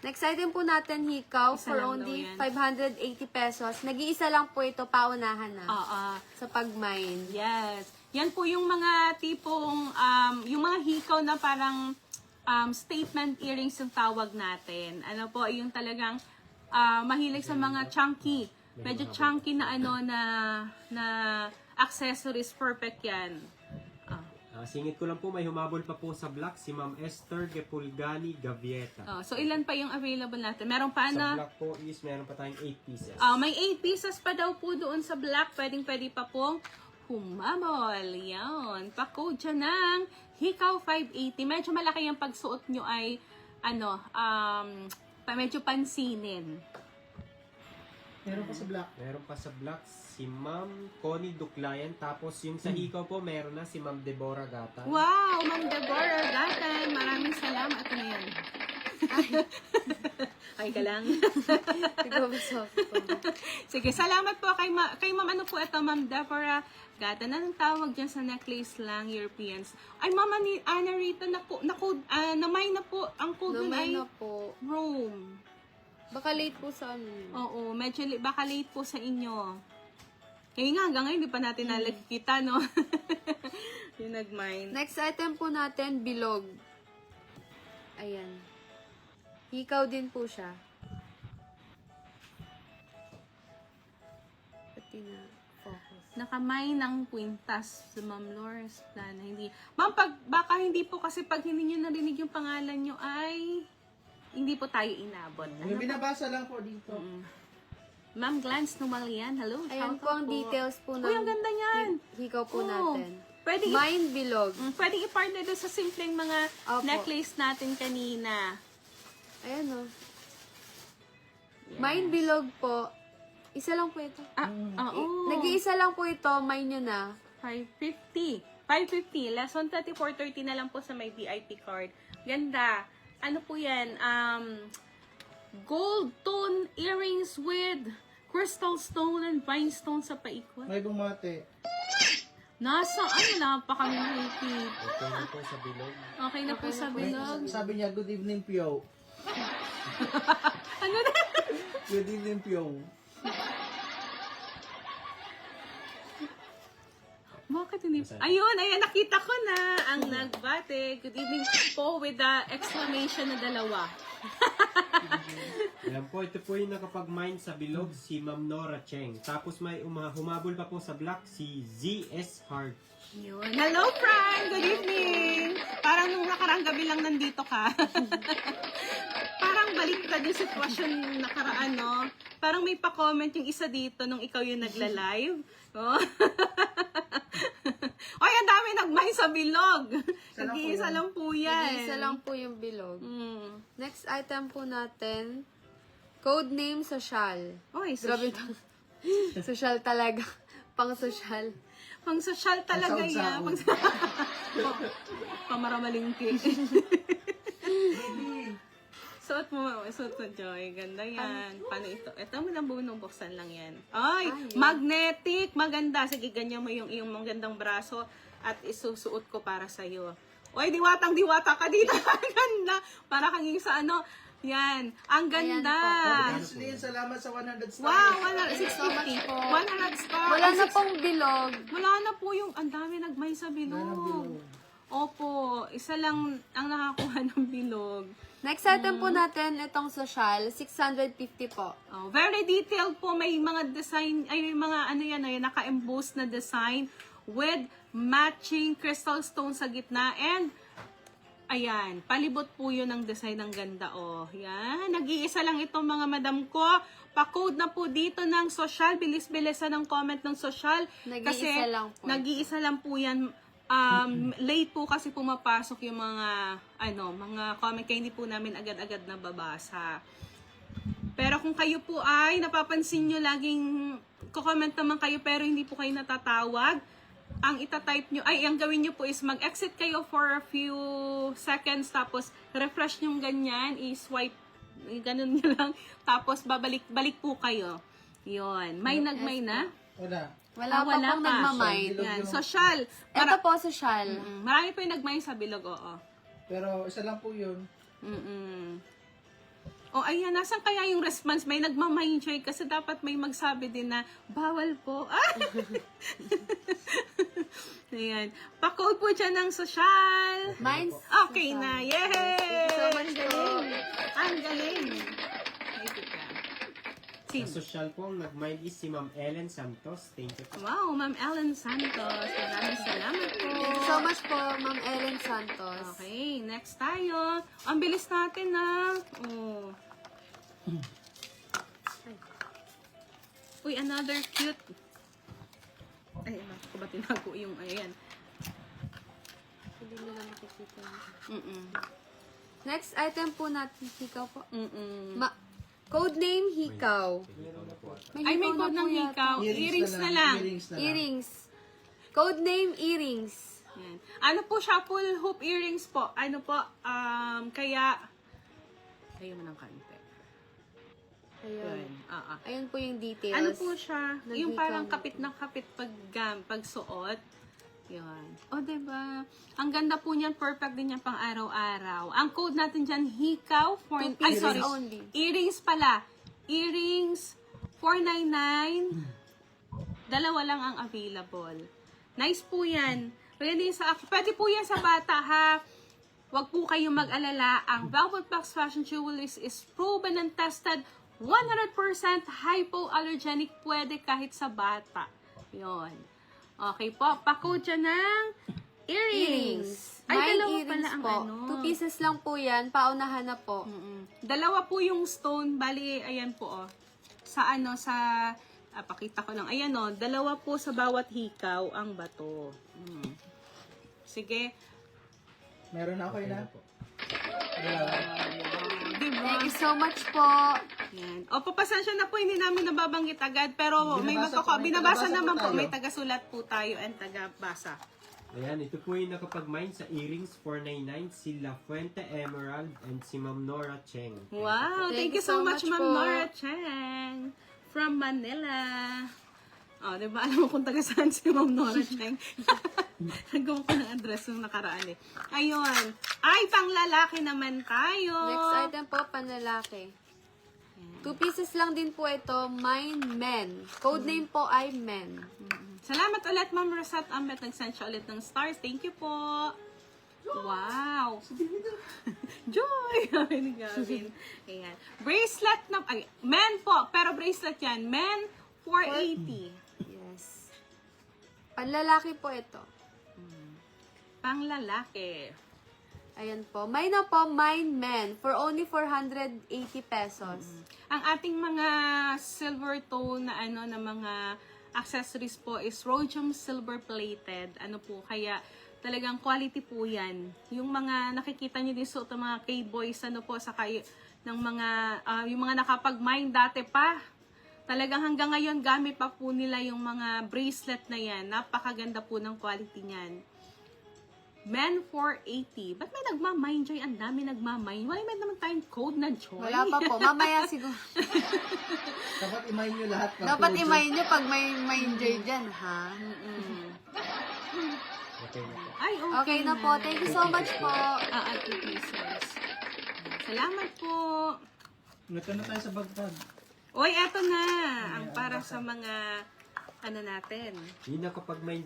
Next item po natin, hikaw, Isa for lang only daw yan. 580 pesos. Nag-iisa lang po ito, paunahan na. Sa pag-mine. Yes. Yan po yung mga tipong, yung mga hikaw na parang statement earrings yung tawag natin. Ano po, yung talagang mahilig sa mga chunky. Medyo chunky na na accessories. Perfect yan. Singit ko lang po, may humabol pa po sa black si Ma'am Esther Gepulgani Gavieta. So, ilan pa yung available natin? Meron pa Sa na... black po is meron pa tayong 8 pieces. May 8 pieces pa daw po doon sa black. Pwede pa pong humabol. Yan. Pa-code dyan ng Hikaw 580. Medyo malaki yung pagsuot nyo ay medyo pansinin. Meron pa sa black. Meron pa sa black si Ma'am Connie Duklayan. Tapos yung sa hikaw po, meron na si Ma'am Deborah Gata. Wow! Ma'am Deborah Gatan. Maraming salamat. Ito na yan. Ay ka lang. Sige, salamat po kay Ma'am. Ano po ito, Ma'am Deborah Gatan. Anong tawag dyan sa necklace lang, Europeans? Ay, Mama ni Ana Rita, namay na po. Ang code nun ay na po. Rome. Baka late po sa ano yun. Oo, medyo baka late po sa inyo. Kaya nga, hanggang ngayon, hindi pa natin nakikita, no? Yung nag-mine. Next item po natin, bilog. Ayan. Hikaw din po siya. Pati na focus. Nakamay ng kwintas sa Ma'am Lourdes Plana. Hindi. Ma'am, baka hindi po kasi pag hindi nyo narinig yung pangalan nyo ay hindi po tayo inabot. May binabasa lang po dito. Ma'am Glance Numalian, hello. Ayan shout po out ang details po ng Uy, ang ganda niyan. hikaw po Oo. natin. Pwede Mine bilog. pwede i-partner doon sa simpleng mga Opo. necklace natin kanina. Ayan o. Mine bilog po. Isa lang po ito. Oo. Nag-iisa lang po ito, mine nyo na. 550. 550. Less 134.30 na lang po sa may VIP card. Ganda. Ano po yan? Gold tone earrings with crystal stone and rhinestone sa paikot. May bumate. Wala pa kami nakikita. Okay na po sa bilog. Okay na po sa bilog. Sabi niya, good evening, Pio. Ano na? Good evening, Pio. Bakit hindi? Ayun, nakita ko na ang nagbate. Good evening po with the exclamation na dalawa. Ayan po, ito po yung nakapag-mine sa bilog si Ma'am Nora Cheng. Tapos may humabol pa po sa black si ZS Hart. Yun. Hello, Frank! Good evening! Parang nung nakarang gabi lang nandito ka. Parang baliktad yung sitwasyon nakaraan, no? Parang may pa-comment yung isa dito nung ikaw yung nagla-live. Oh. Oy, ang dami nagmay sa bilog. Nag-iisa lang po yan. Nag-iisa lang po yung bilog. Mm. Next item po natin, code name social. Oy, Grabe ito. Social talaga. Pang-social. Pang social talaga yan. Pamaramalingki. Suot mo, Joy. Ganda yan. Paano ito? Ito mo lang buksan lang yan. Ay, magnetic. Maganda. Sige, ganyan mo yung iyong magandang braso at isusuot ko para sa'yo. Oy, diwata ka dito. Ang ganda. Para kang yung sa ano. Yan. Ang ganda. Ashley, salamat sa 100 stars. Wow, 650. 100 stars. Wala na pong bilog. Wala na po yung, ang dami nagmay sa bilog. Opo, isa lang ang nakakuha ng bilog. Next item po natin, itong social, 650 po. Oh, very detailed po, may mga design, ay may mga ano yan, naka-emboss na design with matching crystal stone sa gitna and ayan, palibot po yun ang design ng ganda, oh. Yan, nag-iisa lang itong mga madam ko. Pa-code na po dito ng social. Bilis-bilisan ng comment ng social. Nag-iisa lang po. Nag-iisa lang po yan. Late po kasi pumapasok yung mga, mga comment. Kaya hindi po namin agad-agad nababasa. Pero kung kayo po ay napapansin nyo laging comment naman kayo pero hindi po kayo natatawag, ang itatype nyo, ang gawin nyo po is mag-exit kayo for a few seconds, tapos refresh nyo ganyan, i-swipe, ganun nyo lang, tapos balik po kayo. Yun. May nagmay na? Wala. Wala pa pong pa. nagmamine. Yan. Social. Ito po, social. Marami po yung nagmay sa bilog, oo. Pero isa lang po yun. O ayan, nasan kaya yung response? May nagmamay-enjoy kasi dapat may magsabi din na bawal po. Ayan. Pa-code po dyan ng social. Mine's Okay social. na. Thank Yay! you so much po. Ang galing. Ay, teka. Sa Sino? social po, ang nag-mind is si Ma'am Ellen Santos. Thank you po. Wow, Ma'am Ellen Santos. Maraming salamat po. Thank you so much po, Ma'am Ellen Santos. Okay, next tayo. Ang bilis natin na. Oh. Uy, another cute. Ay, bakit ko ba tinago yung ayan? Hindi nila makikita. Mm-mm. Next item po natin, hikaw po. Mm-mm. Codename Hikaw. Ay, may hikaw na code ng po yata. hikaw. Earrings na lang. Earrings na lang. Earrings. Codename Earrings. Yan. Ano po siya? Full hoop earrings po. Ano po? Kaya... Ayaw mo ng kante. Ayun. Yun. Ayun po yung details. Ano po siya? Ng Yung hikaw parang na kapit na kapit pagsuot. Yun. O, diba? Ang ganda po niyan. Perfect din yan pang araw-araw. Ang code natin dyan, hikaw. Two pieces sorry. only. Earrings pala. Earrings, $499. Dalawa lang ang available. Nice po yan. Pwede po yan sa bata, ha? Huwag po kayong mag-alala. Ang Velvet Box Fashion Jewelries is proven and tested 100% hypoallergenic. Pwede kahit sa bata. Yun. Okay po. Pa-code dyan ng earrings. Ay, Nine dalawa earrings pala ang po. ano. 2 pieces lang po yan. Paunahan na po. Dalawa po yung stone. Bali, ayan po, oh. Sa pakita ko lang. Ayan, oh. Dalawa po sa bawat hikaw ang bato. Sige. Meron ako yun, ha? Diba? Thank you so much po. Yan. O, papasensya na po, hindi namin nababanggit agad. Pero binabasa naman po. May tagasulat po tayo and tagabasa. Ayan, ito po yung nakapag-mind sa earrings 499, si La Fuente Emerald and si Ma'am Nora Cheng. Wow! Thank you so much, Ma'am Nora Cheng from Manila. O, diba? Alam mo kung taga saan si Ma'am Nora Cheng? Nagawa ko ng address yung nakaraan eh. Ayun. Ay, pang lalaki naman tayo. Next item po, panlalaki. 2 pieces lang din po ito. Mine Men. Codename po ay Men. Salamat ulit, Ma'am Rosette Ambet. Nag-send siya ulit ng stars. Thank you po. Wow. Joy! Sabi ni Gavin. Ayan. Bracelet na, ay, men po. Pero bracelet yan. Men, 480. Yes. Panlalaki po ito. Pang lalaki. Ayan po. Mine na po, Mine Men. For only 480 pesos. Ang ating mga silver tone na na mga accessories po is rhodium silver plated. Ano po, kaya talagang quality po yan. Yung mga nakikita niyo din suot ng mga K-boys, sa kayo, ng mga, yung mga nakapag-mine dati pa. Talagang hanggang ngayon, gamit pa po nila yung mga bracelet na yan. Napakaganda po ng quality niyan. Men 480. Ba't may nagmamine, Joy? Ang dami nagmamine. Wala naman tayong code na, Joy. Wala pa po. Mamaya siguro. Dapat imayin nyo lahat. Dapat imayin nyo pag may enjoy dyan, ha? Okay na po. Ay, Okay na po. Thank you so much po. At 2 pieces. Salamat po. Ito na tayo sa bagtag. Uy, eto na. Ang para sa mga, natin. Yung nakapag-mind